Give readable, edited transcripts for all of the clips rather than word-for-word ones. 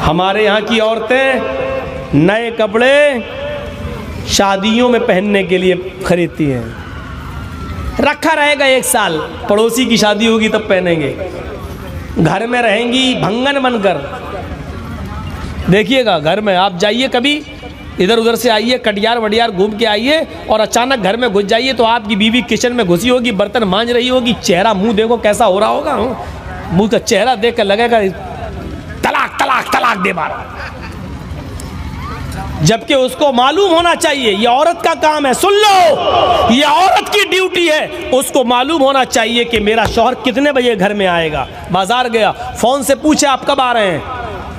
हमारे यहाँ की औरतें नए कपड़े शादियों में पहनने के लिए खरीदती हैं, रखा रहेगा 1 साल, पड़ोसी की शादी होगी तब पहनेंगे, घर में रहेंगी भंगन बनकर। देखिएगा घर में आप जाइए कभी, इधर उधर से आइए, कटियार वटियार घूम के आइए और अचानक घर में घुस जाइए तो आपकी बीवी किचन में घुसी होगी, बर्तन मांज रही होगी, चेहरा मुंह देखो कैसा हो रहा होगा, मुंह का चेहरा देख कर लगेगा तलाक तलाक तलाक दे मारा। जबकि उसको मालूम होना चाहिए, ये औरत का काम है, सुन लो, ये औरत की ड्यूटी है, उसको मालूम होना चाहिए कि मेरा शौहर कितने बजे घर में आएगा। बाजार गया, फोन से पूछे आप कब आ रहे हैं,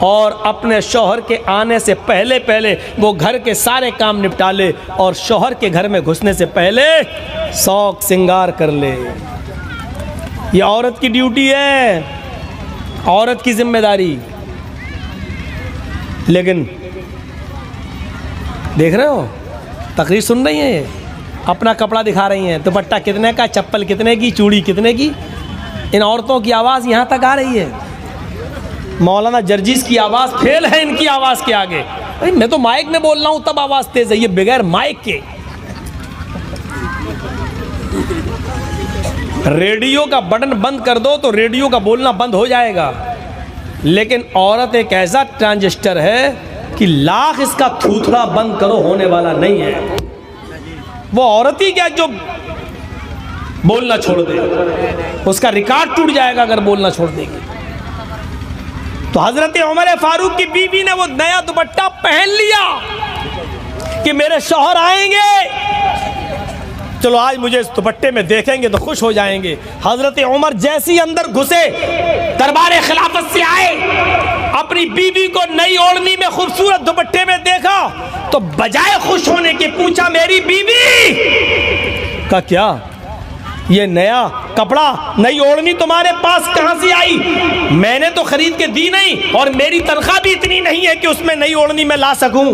और अपने शौहर के आने से पहले पहले वो घर के सारे काम निपटा ले और शौहर के घर में घुसने से पहले शौक श्रृंगार कर ले। ये औरत की ड्यूटी है, औरत की जिम्मेदारी। लेकिन देख रहे हो, तकरीर सुन रही हैं, ये अपना कपड़ा दिखा रही हैं, दुपट्टा कितने का, चप्पल कितने की, चूड़ी कितने की। इन औरतों की आवाज़ यहाँ तक आ रही है। मौलाना जर्जीस की आवाज़ फेल है इनकी आवाज़ के आगे। अरे मैं तो माइक में बोल रहा हूँ तब आवाज़ तेज है, ये बगैर माइक के। रेडियो का बटन बंद कर दो तो रेडियो का बोलना बंद हो जाएगा, लेकिन औरत एक ऐसा ट्रांजिस्टर है कि लाख इसका थूथड़ा बंद करो होने वाला नहीं है। वो औरत ही क्या जो बोलना छोड़ दे, उसका रिकॉर्ड टूट जाएगा अगर बोलना छोड़ देगी। तो हजरत उमर फारूक की बीवी ने वो नया दुपट्टा पहन लिया कि मेरे शौहर आएंगे, चलो आज मुझे इस दुपट्टे में देखेंगे तो खुश हो जाएंगे। हजरत उमर जैसी अंदर घुसे, दरबार खिलाफत से आए, अपनी बीवी को नई ओढ़नी में खूबसूरत दुपट्टे में देखा तो बजाय खुश होने के पूछा, मेरी बीवी का क्या ये नया कपड़ा, नई ओढ़नी तुम्हारे पास कहां से आई? मैंने तो खरीद के दी नहीं और मेरी तनख्वाह भी इतनी नहीं है कि उसमें नई ओढ़नी मैं ला सकूं,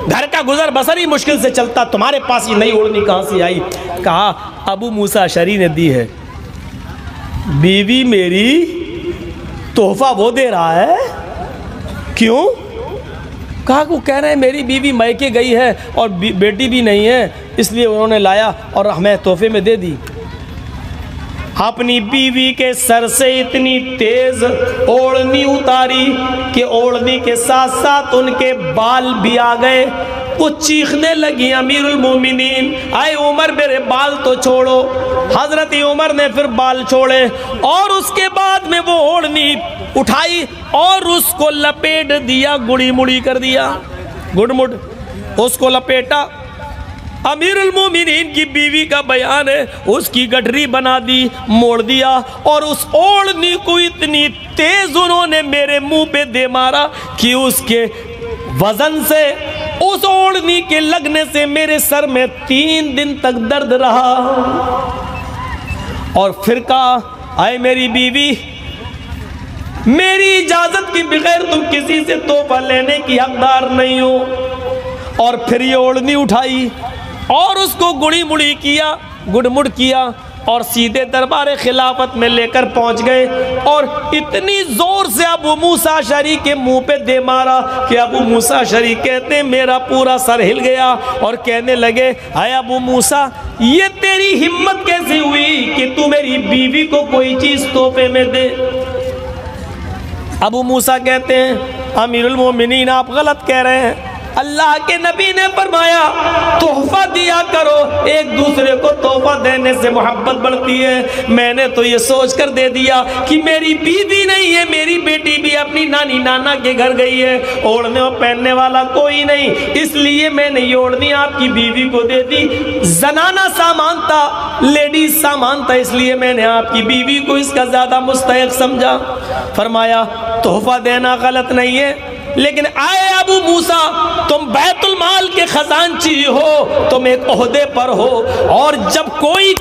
घर का गुजर बसर ही मुश्किल से चलता, तुम्हारे पास ये नई ओढ़नी कहां से आई? कहा अबू मूसा अशरी ने दी है। बीवी मेरी तोहफा वो दे रहा है, क्यों? कहा वो कह रहे हैं मेरी बीवी मैके गई है और बेटी भी नहीं है, इसलिए उन्होंने लाया और हमें तोहफे में दे दी। अपनी बीवी के सर से इतनी तेज ओढ़नी उतारी कि ओढ़नी के साथ साथ उनके बाल भी आ गए। वो चीखने लगी, अमीरुल मोमिनीन, आए उमर मेरे बाल तो छोड़ो। हजरत उमर ने फिर बाल छोड़े और उसके बाद में वो ओढ़नी उठाई और उसको लपेट दिया, गुड़ी मुड़ी कर दिया, गुड़मुड़ उसको लपेटा। अमीरुल मोमिनीन की बीवी का बयान है, उसकी गठरी बना दी, मोड़ दिया और उस ओढ़नी को इतनी तेज उन्होंने मेरे मुंह पे दे मारा कि उसके वजन से, उस ओढ़नी के लगने से मेरे सर में 3 दिन तक दर्द रहा। और फिर कहा, आए मेरी बीवी, मेरी इजाजत के बगैर तुम किसी से तोहफा लेने की हकदार नहीं हो। और फिर ये ओढ़नी उठाई और उसको गुड़ी मुड़ी किया, गुड़मुड़ किया और सीधे दरबार खिलाफत में लेकर पहुंच गए और इतनी जोर से अबू मूसा अशरी के मुंह पे दे मारा कि अबू मूसा अशरी कहते मेरा पूरा सर हिल गया और कहने लगे, हाय अबू मूसा, ये तेरी हिम्मत कैसे हुई कि तू मेरी बीवी को कोई चीज तोहफे में दे? अबू मूसा कहते हैं, अमीरुल मोमिनीन आप गलत कह रहे हैं, अल्लाह के नबी ने फरमाया तोहफा दिया करो, एक दूसरे को तोहफा देने से मोहब्बत बढ़ती है। मैंने तो ये सोच कर दे दिया कि मेरी बीवी नहीं है, मेरी बेटी भी अपनी नानी नाना के घर गई है, ओढ़ने और पहनने वाला कोई नहीं, इसलिए मैंने ये ओढ़नी आपकी बीवी को दे दी। जनाना सामान था, लेडीज सामान था, इसलिए मैंने आपकी बीवी को इसका ज्यादा मुस्तहिक समझा। फरमाया तोहफा देना गलत नहीं है, लेकिन आए अबू मूसा, तुम बैतुल माल के खजांची हो, तुम एक ओहदे पर हो, और जब कोई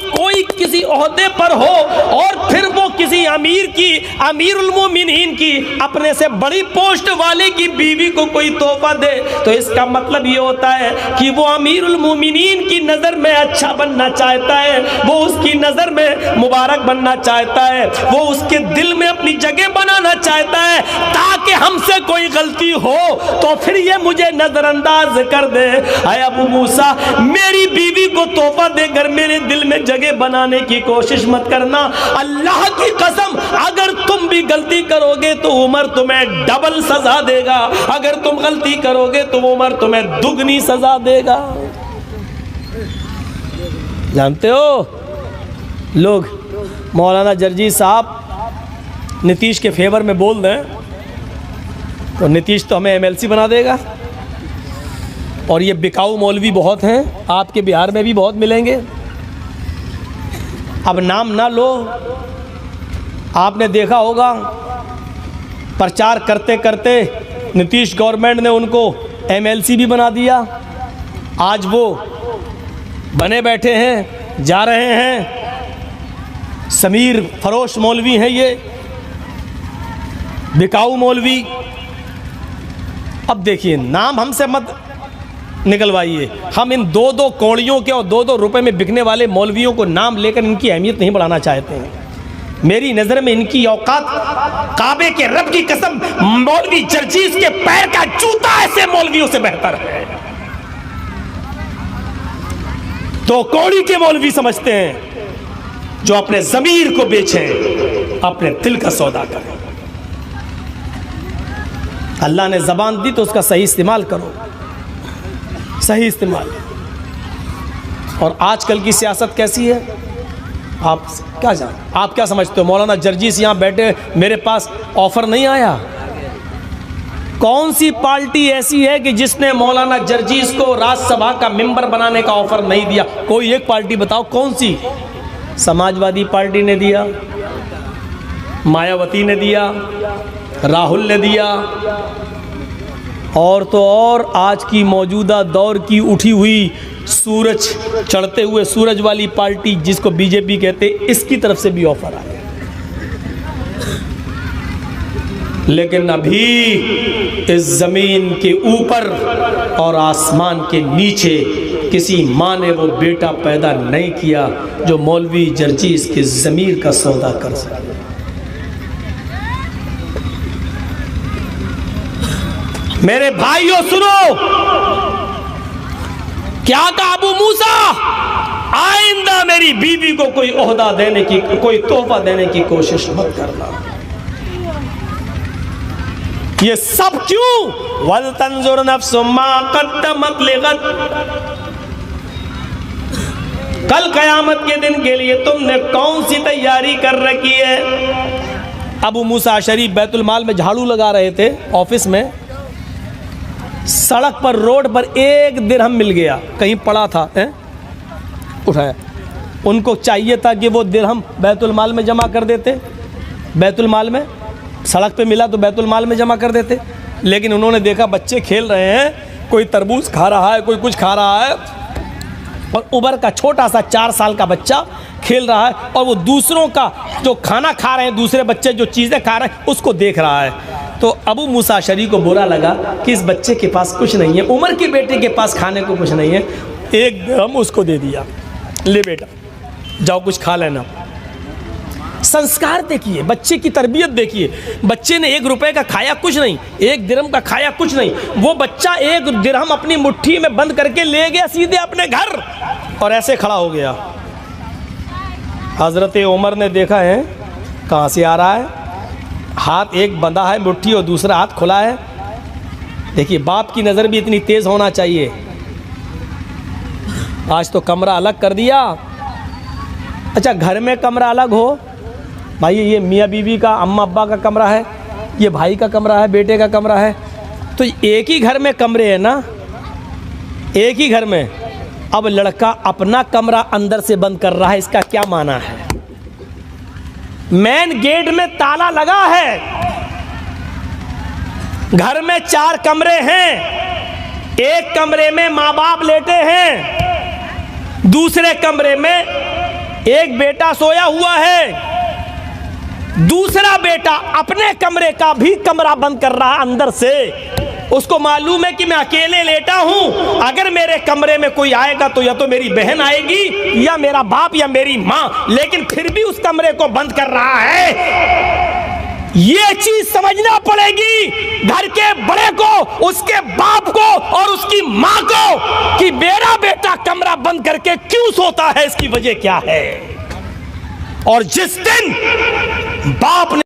किसी ओहदे पर हो और फिर वो किसी अमीर की, अमीरुल मोमिनीन की, अपने से बड़ी पोस्ट वाले की बीवी को कोई तोहफा दे तो इसका मतलब ये होता है कि वो अमीरुल मोमिनीन की नज़र में अच्छा बनना चाहता है, वो उसकी नज़र में मुबारक बनना चाहता है, वो उसके दिल में अपनी जगह बनाना चाहता है ताकि हमसे कोई गलती गलती हो तो फिर ये मुझे नजरअंदाज कर दे। ऐ अबू मूसा, मेरी बीवी को तोहफा देकर मेरे दिल में जगह बनाने की कोशिश मत करना। अल्लाह की कसम, अगर तुम भी गलती करोगे तो उमर तुम्हें डबल सजा देगा, अगर तुम गलती करोगे तो उमर तुम्हें दुगनी सजा देगा। जानते हो लोग, मौलाना जर्जी साहब नीतीश के फेवर में बोल दें तो नीतीश तो हमें एमएलसी बना देगा। और ये बिकाऊ मौलवी बहुत हैं, आपके बिहार में भी बहुत मिलेंगे। अब नाम ना लो, आपने देखा होगा प्रचार करते करते नीतीश गवर्नमेंट ने उनको एमएलसी भी बना दिया। आज वो बने बैठे हैं, जा रहे हैं। समीर फरोश मौलवी हैं ये, बिकाऊ मौलवी। अब देखिए, नाम हमसे मत निकलवाइए। हम इन 2-2 कौड़ियों के और 2-2 रुपए में बिकने वाले मौलवियों को नाम लेकर इनकी अहमियत नहीं बढ़ाना चाहते हैं। मेरी नज़र में इनकी औकात, काबे के रब की कसम, मौलवी जर्जीस के पैर का जूता ऐसे मौलवियों से बेहतर है। 2 कौड़ी के मौलवी समझते हैं जो अपने ज़मीर को बेचें, अपने दिल का सौदा करें। अल्लाह ने ज़बान दी तो उसका सही इस्तेमाल करो, सही इस्तेमाल। और आजकल की सियासत कैसी है, आप क्या समझते हो? मौलाना जर्जीस यहाँ बैठे, मेरे पास ऑफ़र नहीं आया। कौन सी पार्टी ऐसी है कि जिसने मौलाना जर्जीस को राज्यसभा का मेंबर बनाने का ऑफ़र नहीं दिया? कोई एक पार्टी बताओ, कौन सी? समाजवादी पार्टी ने दिया, मायावती ने दिया, राहुल ने दिया, और तो और आज की मौजूदा दौर की उठी हुई सूरज, चढ़ते हुए सूरज वाली पार्टी जिसको बीजेपी कहते, इसकी तरफ से भी ऑफर आया। लेकिन अभी इस ज़मीन के ऊपर और आसमान के नीचे किसी माँ ने वो बेटा पैदा नहीं किया जो मौलवी जर्जीस के ज़मीर का सौदा कर सके। मेरे भाइयों सुनो, क्या कहा अबू मूसा, आइंदा मेरी बीवी को कोई ओहदा देने की, कोई तोहफा देने की कोशिश मत करना। ये सब क्यों? वल तंजुर नफ्सु मा क़द्दमत लिगद, कल कयामत के दिन के लिए तुमने कौन सी तैयारी कर रखी है। अबू मूसा अशरी बैतुल माल में झाड़ू लगा रहे थे ऑफिस में, सड़क पर, रोड पर 1 दिरहम मिल गया, कहीं पड़ा था, उठाया। उनको चाहिए था कि वो दिरहम बैतुल माल में जमा कर देते, बैतुल माल में, सड़क पे मिला तो बैतुल माल में जमा कर देते। लेकिन उन्होंने देखा बच्चे खेल रहे हैं, कोई तरबूज खा रहा है, कोई कुछ खा रहा है, और उबर का छोटा सा 4 साल का बच्चा खेल रहा है, और वो दूसरों का जो खाना खा रहे हैं, दूसरे बच्चे जो चीज़ें खा रहे हैं, उसको देख रहा है। तो अबू मूसा अशरी को बुरा लगा कि इस बच्चे के पास कुछ नहीं है, उमर के बेटे के पास खाने को कुछ नहीं है। 1 दिरहम उसको दे दिया, ले बेटा जाओ कुछ खा लेना। संस्कार देखिए, बच्चे की तरबियत देखिए। बच्चे ने 1 रुपए का खाया कुछ नहीं, 1 दिरहम का खाया कुछ नहीं। वो बच्चा 1 दिरहम अपनी मुट्ठी में बंद करके ले गया सीधे अपने घर, और ऐसे खड़ा हो गया। हज़रत उमर ने देखा है कहाँ से आ रहा है, हाथ एक बंधा है मुट्ठी और दूसरा हाथ खुला है। देखिए, बाप की नज़र भी इतनी तेज़ होना चाहिए। आज तो कमरा अलग कर दिया। अच्छा, घर में कमरा अलग हो भाई, ये मियाँ बीवी का, अम्मा अब्बा का कमरा है, ये भाई का कमरा है, बेटे का कमरा है, तो एक ही घर में कमरे हैं ना, एक ही घर में। अब लड़का अपना कमरा अंदर से बंद कर रहा है, इसका क्या माना है? मेन गेट में ताला लगा है, घर में 4 कमरे हैं, एक कमरे में माँ बाप लेटे हैं, दूसरे कमरे में एक बेटा सोया हुआ है, दूसरा बेटा अपने कमरे का भी कमरा बंद कर रहा है अंदर से। उसको मालूम है कि मैं अकेले लेटा हूं, अगर मेरे कमरे में कोई आएगा तो या तो मेरी बहन आएगी या मेरा बाप या मेरी माँ, लेकिन फिर भी उस कमरे को बंद कर रहा है। ये चीज समझना पड़ेगी घर के बड़े को, उसके बाप को और उसकी मां को कि मेरा बेटा कमरा बंद करके क्यों सोता है, इसकी वजह क्या है। और जिस दिन बाप ने